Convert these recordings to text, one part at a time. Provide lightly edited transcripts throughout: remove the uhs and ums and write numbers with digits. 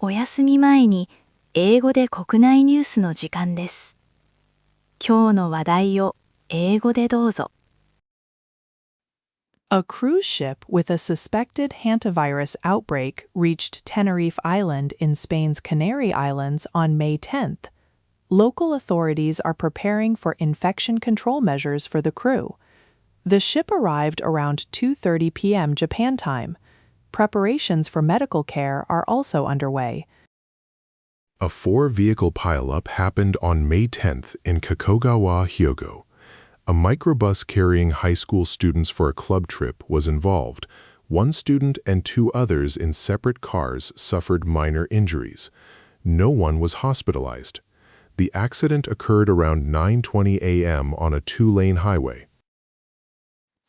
お休み前に英語で国内ニュースの時間です。今日の話題を英語でどうぞ。A cruise ship with a suspected hantavirus outbreak reached Tenerife Island in Spain's Canary Islands on May 10th. Local authorities are preparing for infection control measures for the crew. The ship arrived around 2:30 p.m. Japan time. Preparations for medical care are also underway. A four-vehicle pileup happened on May 10th in Kakogawa, Hyogo. A microbus carrying high school students for a club trip was involved. One student and two others in separate cars suffered minor injuries. No one was hospitalized. The accident occurred around 9:20 a.m. on a two-lane highway.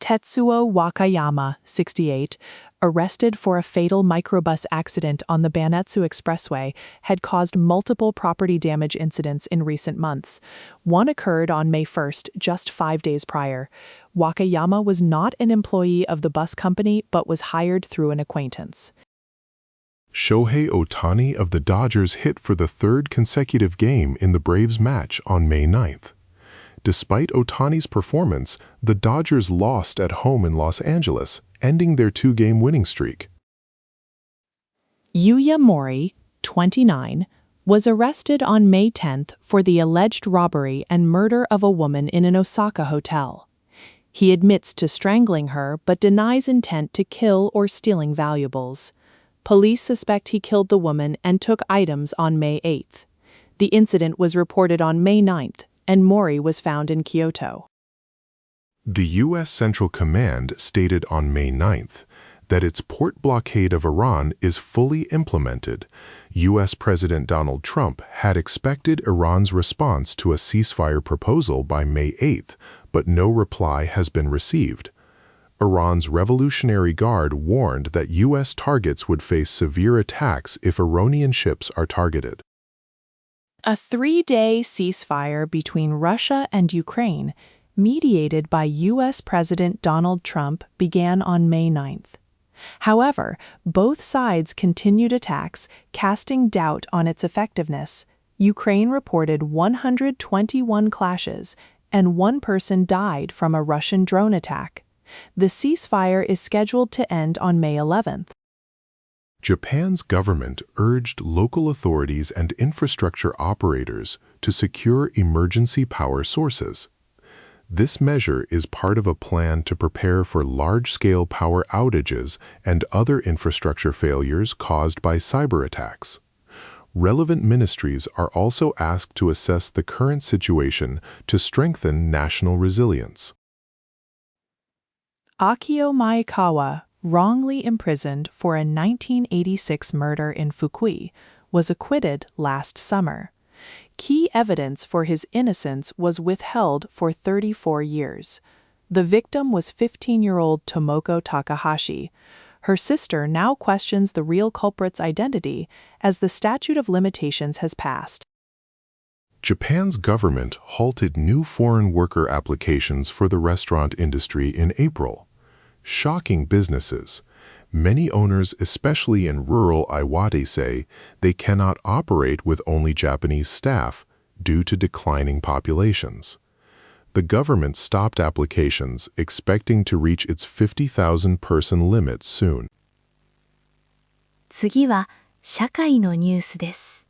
Tetsuo Wakayama, 68, arrested for a fatal microbus accident on the Banetsu Expressway, had caused multiple property damage incidents in recent months. One occurred on May 1st, just 5 days prior. Wakayama was not an employee of the bus company but was hired through an acquaintance. Shohei Ohtani of the Dodgers hit for the third consecutive game in the Braves match on May 9th. Despite Ohtani's performance, the Dodgers lost at home in Los Angeles, ending their two-game winning streak. Yuya Mori, 29, was arrested on May 10th for the alleged robbery and murder of a woman in an Osaka hotel. He admits to strangling her but denies intent to kill or stealing valuables. Police suspect he killed the woman and took items on May 8th. The incident was reported on May 9th, and Mori was found in Kyoto. The U.S. Central Command stated on May 9th that its port blockade of Iran is fully implemented. U.S. President Donald Trump had expected Iran's response to a ceasefire proposal by May 8th, but no reply has been received. Iran's Revolutionary Guard warned that U.S. targets would face severe attacks if Iranian ships are targeted. A 3-day ceasefire between Russia and Ukraine, mediated by U.S. President Donald Trump, began on May 9th. However, both sides continued attacks, casting doubt on its effectiveness. Ukraine reported 121 clashes, and one person died from a Russian drone attack. The ceasefire is scheduled to end on May 11th. Japan's government urged local authorities and infrastructure operators to secure emergency power sources. This measure is part of a plan to prepare for large-scale power outages and other infrastructure failures caused by cyber attacks. Relevant ministries are also asked to assess the current situation to strengthen national resilience. Akio Maekawa, wrongly imprisoned for a 1986 murder in Fukui, was acquitted last summer. Key evidence for his innocence was withheld for 34 years. The victim was 15-year-old Tomoko Takahashi. Her sister now questions the real culprit's identity as the statute of limitations has passed. Japan's government halted new foreign worker applications for the restaurant industry in April. Shocking businesses. Many owners, especially in rural Iwate, say they cannot operate with only Japanese staff due to declining populations. The government stopped applications, expecting to reach its 50,000-person limit soon. 次は社会のニュースです。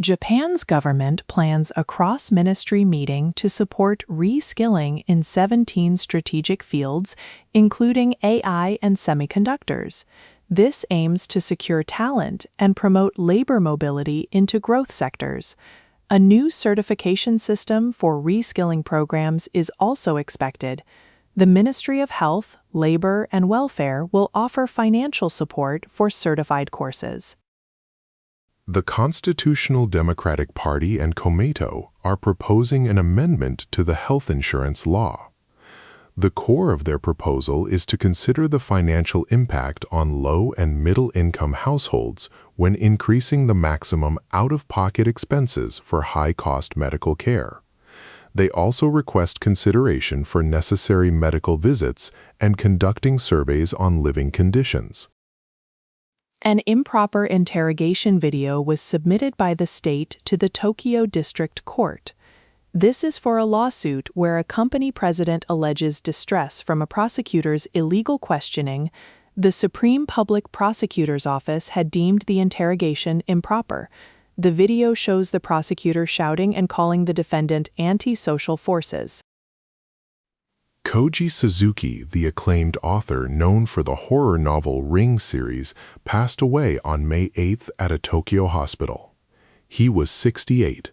Japan's government plans a cross-ministry meeting to support reskilling in 17 strategic fields, including AI and semiconductors. This aims to secure talent and promote labor mobility into growth sectors. A new certification system for reskilling programs is also expected. The Ministry of Health, Labor, and Welfare will offer financial support for certified courses. The Constitutional Democratic Party and Komeito are proposing an amendment to the health insurance law. The core of their proposal is to consider the financial impact on low and middle-income households when increasing the maximum out-of-pocket expenses for high-cost medical care. They also request consideration for necessary medical visits and conducting surveys on living conditions. An improper interrogation video was submitted by the state to the Tokyo District Court. This is for a lawsuit where a company president alleges distress from a prosecutor's illegal questioning. The Supreme Public Prosecutor's Office had deemed the interrogation improper. The video shows the prosecutor shouting and calling the defendant anti-social forces. Koji Suzuki, the acclaimed author known for the horror novel Ring series, passed away on May 8th at a Tokyo hospital. He was 68.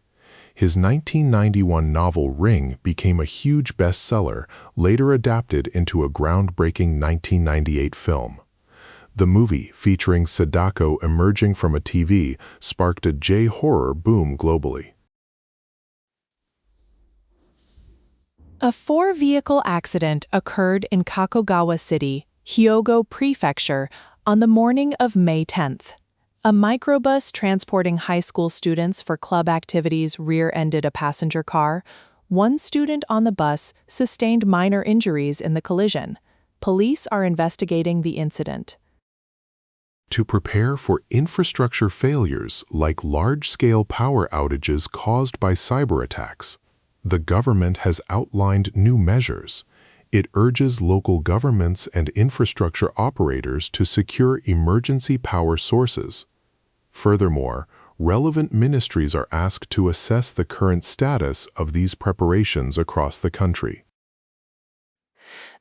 His 1991 novel Ring became a huge bestseller, later adapted into a groundbreaking 1998 film. The movie, featuring Sadako emerging from a TV, sparked a J-horror boom globally. A four-vehicle accident occurred in Kakogawa City, Hyogo Prefecture, on the morning of May 10th. A microbus transporting high school students for club activities rear-ended a passenger car. One student on the bus sustained minor injuries in the collision. Police are investigating the incident. To prepare for infrastructure failures like large-scale power outages caused by cyber attacks, the government has outlined new measures. It urges local governments and infrastructure operators to secure emergency power sources. Furthermore, relevant ministries are asked to assess the current status of these preparations across the country.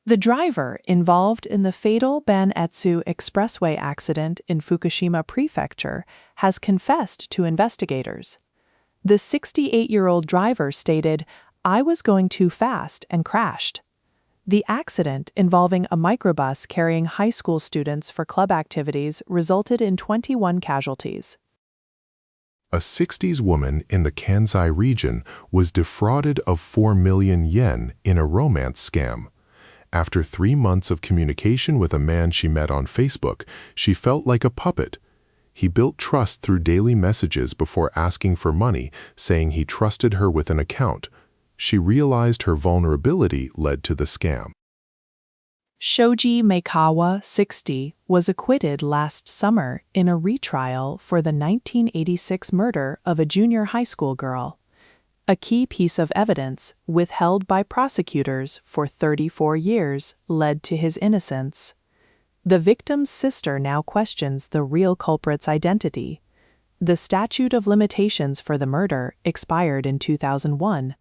The driver involved in the fatal Banetsu Expressway accident in Fukushima Prefecture has confessed to investigators. The 68-year-old driver stated, "I was going too fast and crashed." The accident, involving a microbus carrying high school students for club activities, resulted in 21 casualties. A 60s woman in the Kansai region was defrauded of 4 million yen in a romance scam. After 3 months of communication with a man she met on Facebook, she felt like a puppet. He built trust through daily messages before asking for money, saying he trusted her with an account. She realized her vulnerability led to the scam. Shoji Maekawa, 60, was acquitted last summer in a retrial for the 1986 murder of a junior high school girl. A key piece of evidence, withheld by prosecutors for 34 years, led to his innocence. The victim's sister now questions the real culprit's identity. The statute of limitations for the murder expired in 2001.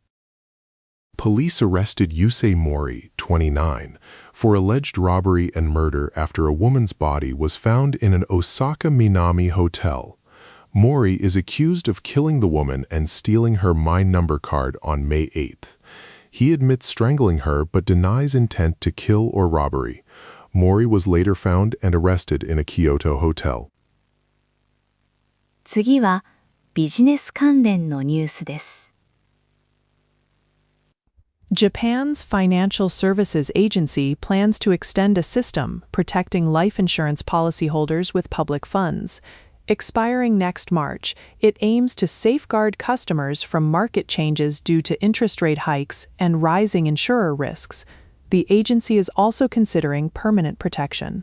Police arrested Yusei Mori, 29, for alleged robbery and murder after a woman's body was found in an Osaka Minami hotel. Mori is accused of killing the woman and stealing her My Number card on May 8th. He admits strangling her but denies intent to kill or robbery. Mori was later found and arrested in a Kyoto hotel. 次はビジネス関連のニュースです。Japan's Financial Services Agency plans to extend a system protecting life insurance policyholders with public funds. Expiring next March, it aims to safeguard customers from market changes due to interest rate hikes and rising insurer risks. The agency is also considering permanent protection.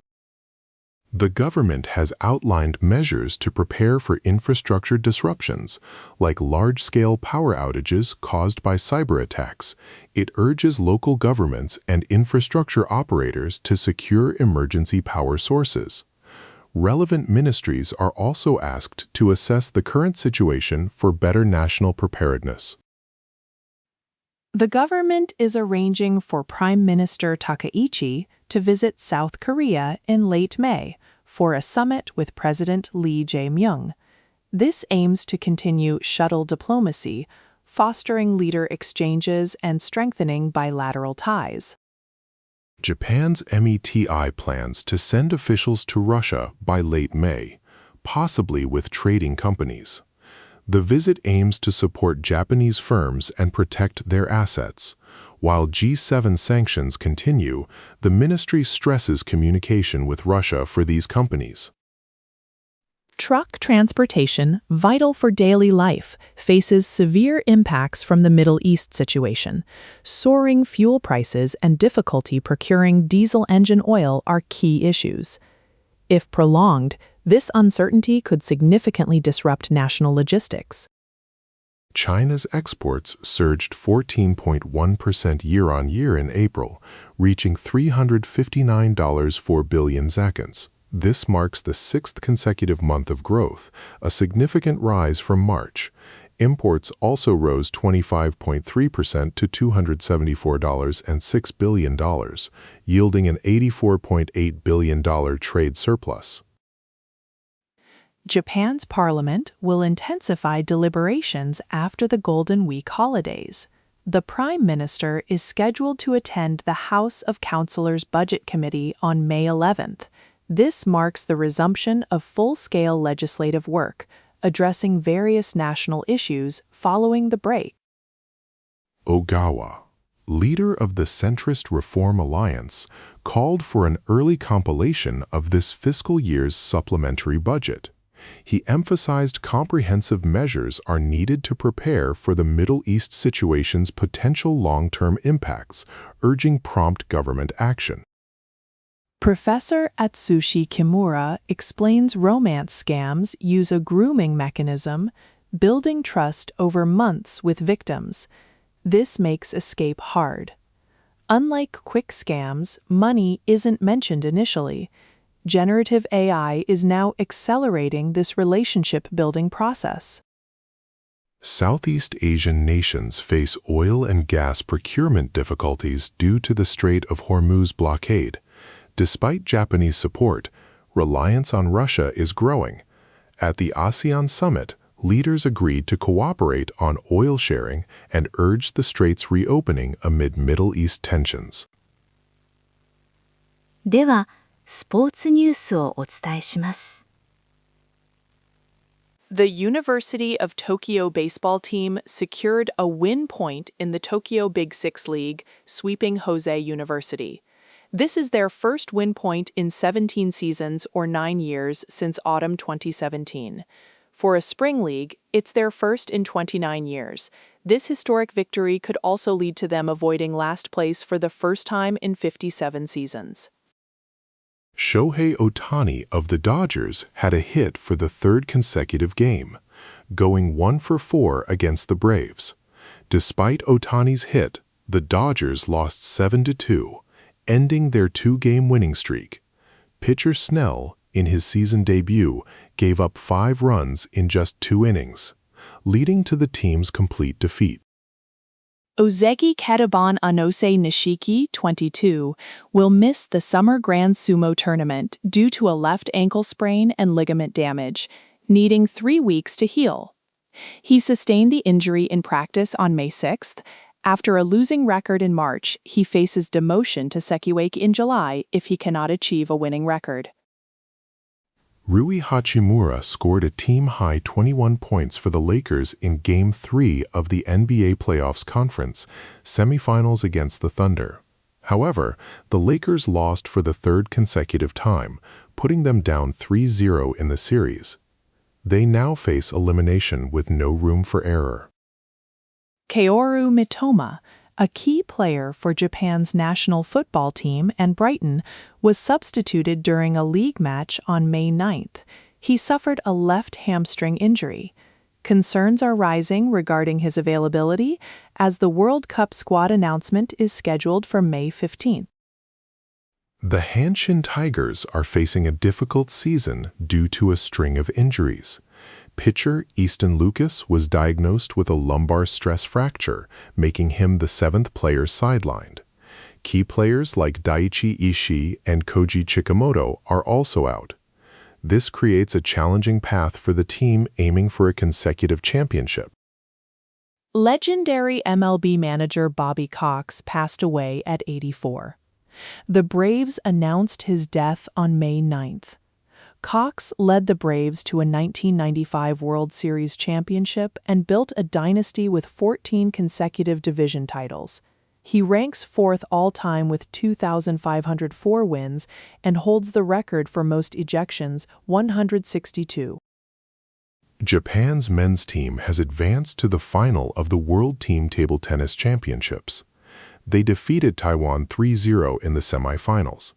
The government has outlined measures to prepare for infrastructure disruptions, like large-scale power outages caused by cyber attacks. It urges local governments and infrastructure operators to secure emergency power sources. Relevant ministries are also asked to assess the current situation for better national preparedness. The government is arranging for Prime Minister Takaichi to visit South Korea in late May for a summit with President Lee Jae-myung. This aims to continue shuttle diplomacy, fostering leader exchanges and strengthening bilateral ties. Japan's METI plans to send officials to Russia by late May, possibly with trading companies. The visit aims to support Japanese firms and protect their assets. While G7 sanctions continue, the ministry stresses communication with Russia for these companies. Truck transportation, vital for daily life, faces severe impacts from the Middle East situation. Soaring fuel prices and difficulty procuring diesel engine oil are key issues. If prolonged, this uncertainty could significantly disrupt national logistics. China's exports surged 14.1% year-on-year in April, reaching $359.4 billion. This marks the sixth consecutive month of growth, a significant rise from March. Imports also rose 25.3% to $274.6 billion, yielding an $84.8 billion trade surplus. Japan's parliament will intensify deliberations after the Golden Week holidays. The Prime Minister is scheduled to attend the House of Councillors Budget Committee on May 11th. This marks the resumption of full-scale legislative work, addressing various national issues following the break. Ogawa, leader of the centrist Reform Alliance, called for an early compilation of this fiscal year's supplementary budget. He emphasized comprehensive measures are needed to prepare for the Middle East situation's potential long-term impacts, urging prompt government action. Professor Atsushi Kimura explains romance scams use a grooming mechanism, building trust over months with victims. This makes escape hard. Unlike quick scams, money isn't mentioned initially. Generative AI is now accelerating this relationship-building process. Southeast Asian nations face oil and gas procurement difficulties due to the Strait of Hormuz blockade. Despite Japanese support, reliance on Russia is growing. At the ASEAN summit, leaders agreed to cooperate on oil sharing and urged the strait's reopening amid Middle East tensions. では、スポーツニュースをお伝えします。The University of Tokyo baseball team secured a win point in the Tokyo Big Six League, sweeping Jose University. This is their first win point in 17 seasons or 9 years since autumn 2017. For a spring league, it's their first in 29 years. This historic victory could also lead to them avoiding last place for the first time in 57 seasons. Shohei Ohtani of the Dodgers had a hit for the third consecutive game, going 1 for 4 against the Braves. Despite Ohtani's hit, the Dodgers lost 7-2. Ending their 2-game winning streak. Pitcher Snell, in his season debut, gave up 5 runs in just 2 innings, leading to the team's complete defeat. Ozeki Ketaban Anose Nishiki, 22, will miss the Summer Grand Sumo tournament due to a left ankle sprain and ligament damage, needing 3 weeks to heal. He sustained the injury in practice on May 6th. After a losing record in March, he faces demotion to Sekiwake in July if he cannot achieve a winning record. Rui Hachimura scored a team-high 21 points for the Lakers in Game 3 of the NBA Playoffs Conference semifinals against the Thunder. However, the Lakers lost for the third consecutive time, putting them down 3-0 in the series. They now face elimination with no room for error. Kaoru Mitoma, a key player for Japan's national football team and Brighton, was substituted during a league match on May 9th. He suffered a left hamstring injury. Concerns are rising regarding his availability as the World Cup squad announcement is scheduled for May 15th. The Hanshin Tigers are facing a difficult season due to a string of injuries. Pitcher Easton Lucas was diagnosed with a lumbar stress fracture, making him the 7th player sidelined. Key players like Daiichi Ishii and Koji Chikamoto are also out. This creates a challenging path for the team aiming for a consecutive championship. Legendary MLB manager Bobby Cox passed away at 84. The Braves announced his death on May 9th. Cox led the Braves to a 1995 World Series championship and built a dynasty with 14 consecutive division titles. He ranks 4th all-time with 2,504 wins and holds the record for most ejections, 162. Japan's men's team has advanced to the final of the World Team Table Tennis Championships. They defeated Taiwan 3-0 in the semifinals.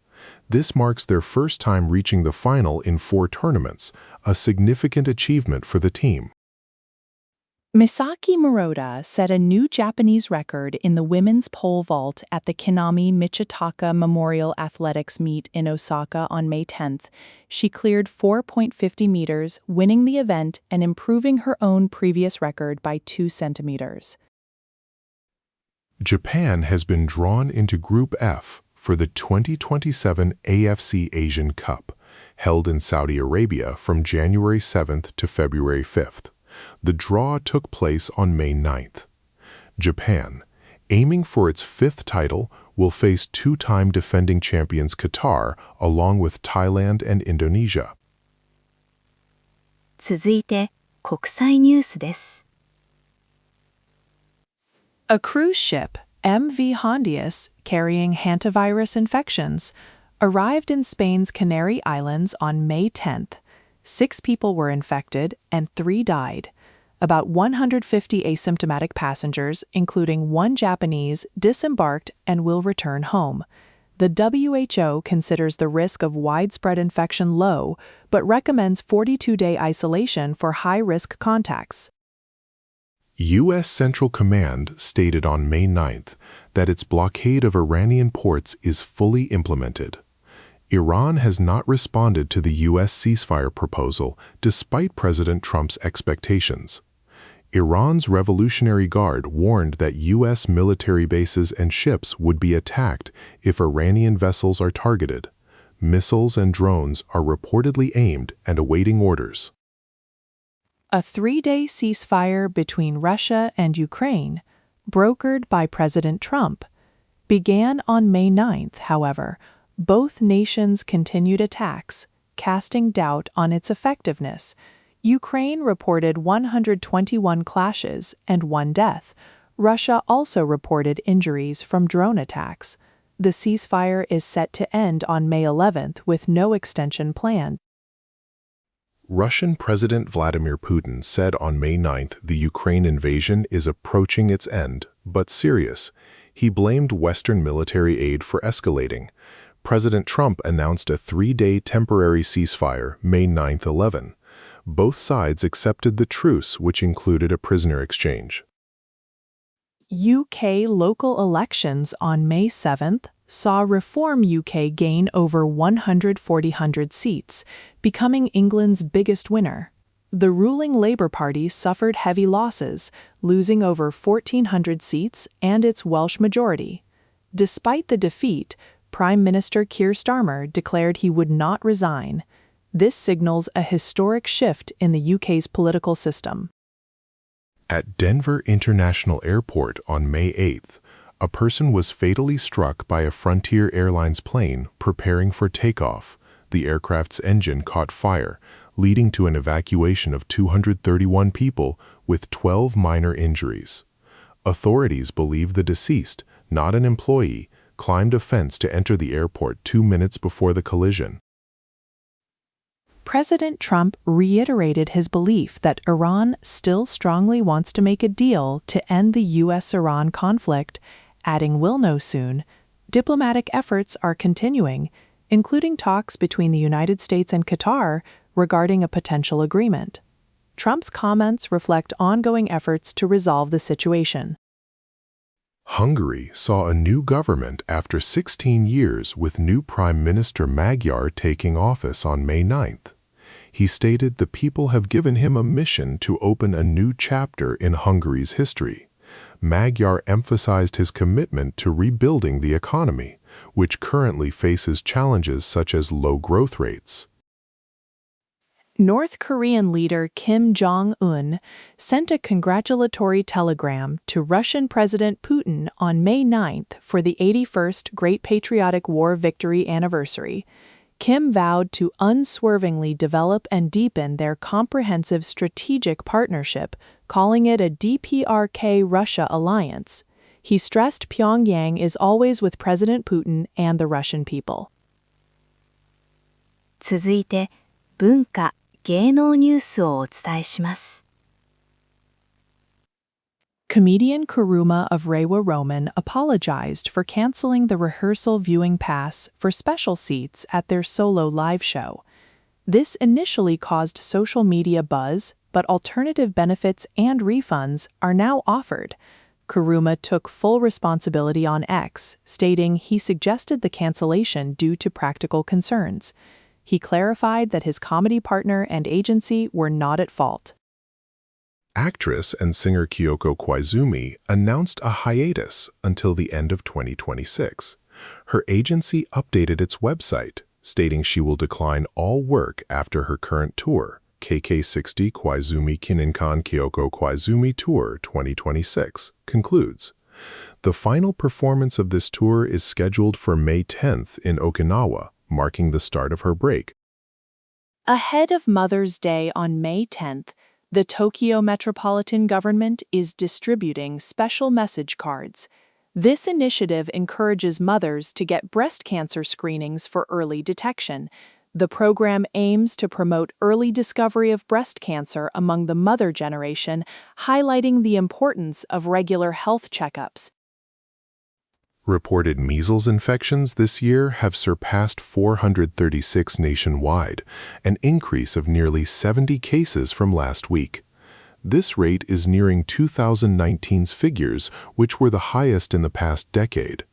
This marks their first time reaching the final in 4 tournaments, a significant achievement for the team. Misaki Murota set a new Japanese record in the women's pole vault at the Kinami Michitaka Memorial Athletics meet in Osaka on May 10th. She cleared 4.50 meters, winning the event and improving her own previous record by 2 centimeters. Japan has been drawn into Group F for the 2027 AFC Asian Cup, held in Saudi Arabia from January 7th to February 5th. The draw took place on May 9th. Japan, aiming for its 5th title, will face 2-time defending champions Qatar along with Thailand and Indonesia. 続いて、国際ニュースです。A cruise ship, MV Hondius, carrying hantavirus infections, arrived in Spain's Canary Islands on May 10th. 6 people were infected and 3 died. About 150 asymptomatic passengers, including 1 Japanese, disembarked and will return home. The WHO considers the risk of widespread infection low, but recommends 42-day isolation for high-risk contacts. U.S. Central Command stated on May 9th that its blockade of Iranian ports is fully implemented. Iran has not responded to the U.S. ceasefire proposal despite President Trump's expectations. Iran's Revolutionary Guard warned that U.S. military bases and ships would be attacked if Iranian vessels are targeted. Missiles and drones are reportedly aimed and awaiting orders. A 3-day ceasefire between Russia and Ukraine, brokered by President Trump, began on May 9th, however. Both nations continued attacks, casting doubt on its effectiveness. Ukraine reported 121 clashes and 1 death. Russia also reported injuries from drone attacks. The ceasefire is set to end on May 11th with no extension planned. Russian President Vladimir Putin said on May 9th the Ukraine invasion is approaching its end, but serious. He blamed Western military aid for escalating. President Trump announced a 3-day temporary ceasefire, May 9th 11. Both sides accepted the truce, which included a prisoner exchange. UK local elections on May 7th saw Reform UK gain over 140 seats, becoming England's biggest winner. The ruling Labour Party suffered heavy losses, losing over 1,400 seats and its Welsh majority. Despite the defeat, Prime Minister Keir Starmer declared he would not resign. This signals a historic shift in the UK's political system. At Denver International Airport on May 8th, a person was fatally struck by a Frontier Airlines plane preparing for takeoff. The aircraft's engine caught fire, leading to an evacuation of 231 people with 12 minor injuries. Authorities believe the deceased, not an employee, climbed a fence to enter the airport 2 minutes before the collision. President Trump reiterated his belief that Iran still strongly wants to make a deal to end the U.S.-Iran conflict, adding "will know soon." Diplomatic efforts are continuing, including talks between the United States and Qatar regarding a potential agreement. Trump's comments reflect ongoing efforts to resolve the situation. Hungary saw a new government after 16 years with new Prime Minister Magyar taking office on May 9th. He stated the people have given him a mission to open a new chapter in Hungary's history. Magyar emphasized his commitment to rebuilding the economy, which currently faces challenges such as low growth rates. North Korean leader Kim Jong-un sent a congratulatory telegram to Russian President Putin on May 9th for the 81st Great Patriotic War Victory anniversary. Kim vowed to unswervingly develop and deepen their comprehensive strategic partnership, calling it a DPRK-Russia alliance. He stressed Pyongyang is always with President Putin and the Russian people. 続いて、文化・芸能ニュースをお伝えします。Comedian Kuruma of Reiwa Roman apologized for canceling the rehearsal viewing pass for special seats at their solo live show. This initially caused social media buzz, but alternative benefits and refunds are now offered. Kuruma took full responsibility on X, stating he suggested the cancellation due to practical concerns. He clarified that his comedy partner and agency were not at fault. Actress and singer Kyoko Koizumi announced a hiatus until the end of 2026. Her agency updated its website, stating she will decline all work after her current tour, KK60 Koizumi Kininkan Kyoko Koizumi Tour 2026, concludes. The final performance of this tour is scheduled for May 10th in Okinawa, marking the start of her break. Ahead of Mother's Day on May 10th, the Tokyo Metropolitan Government is distributing special message cards. This initiative encourages mothers to get breast cancer screenings for early detection. The program aims to promote early discovery of breast cancer among the mother generation, highlighting the importance of regular health checkups. Reported measles infections this year have surpassed 436 nationwide, an increase of nearly 70 cases from last week. This rate is nearing 2019's figures, which were the highest in the past decade.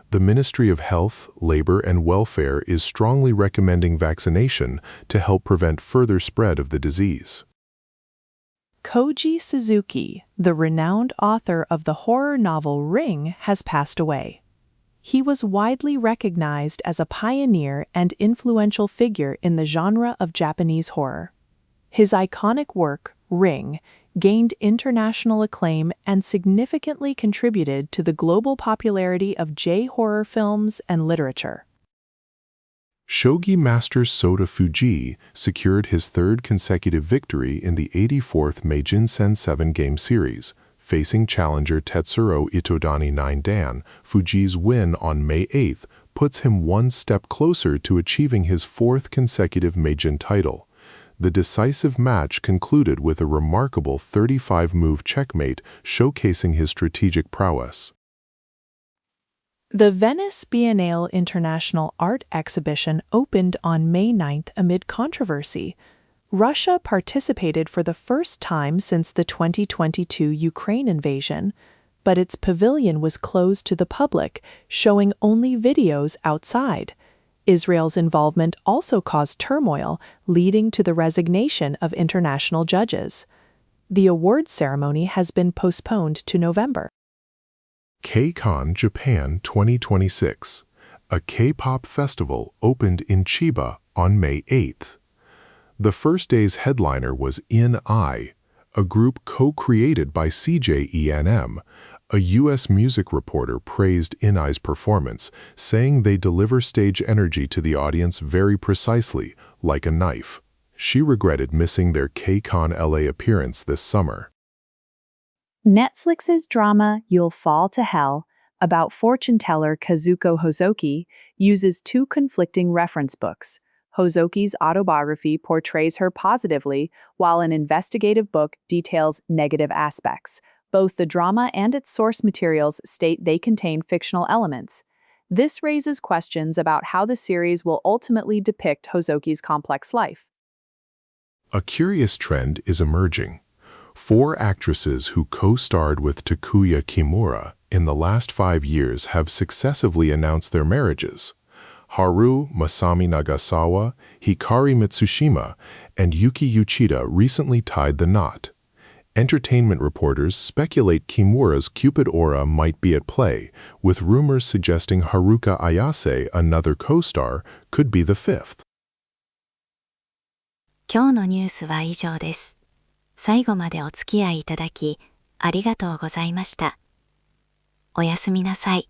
The Ministry of Health, Labor, and Welfare is strongly recommending vaccination to help prevent further spread of the disease. Koji Suzuki, the renowned author of the horror novel Ring, has passed away. He was widely recognized as a pioneer and influential figure in the genre of Japanese horror. His iconic work, Ring, gained international acclaim and significantly contributed to the global popularity of J-horror films and literature. Shogi master Sota Fuji secured his third consecutive victory in the 84th Meijin-sen 7-game series. Facing challenger Tetsuro Itodani 9-dan, Fuji's win on May 8th puts him one step closer to achieving his fourth consecutive Meijin title. The decisive match concluded with a remarkable 35-move checkmate showcasing his strategic prowess. The Venice Biennale International Art Exhibition opened on May 9th amid controversy. Russia participated for the first time since the 2022 Ukraine invasion, but its pavilion was closed to the public, showing only videos outside. Israel's involvement also caused turmoil, leading to the resignation of international judges. The awards ceremony has been postponed to November. K-Con Japan 2026. A K-pop festival opened in Chiba on May 8th. The first day's headliner was In I, a group co-created by CJENM. A U.S. music reporter praised In I's performance, saying they deliver stage energy to the audience very precisely, like a knife. She regretted missing their K-Con LA appearance this summer. Netflix's drama You'll Fall to Hell, about fortune teller Kazuko Hozoki, uses two conflicting reference books. Hozoki's autobiography portrays her positively, while an investigative book details negative aspects. Both the drama and its source materials state they contain fictional elements. This raises questions about how the series will ultimately depict Hozoki's complex life. A curious trend is emerging. 4 actresses who co-starred with Takuya Kimura in the last 5 years have successively announced their marriages. Haru Masami Nagasawa, Hikari Mitsushima, and Yuki Uchida recently tied the knot. Entertainment reporters speculate Kimura's Cupid aura might be at play, with rumors suggesting Haruka Ayase, another co-star, could be the 5th. 今日のニュースは以上です。最後までお付き合いいただき、ありがとうございました。おやすみなさい。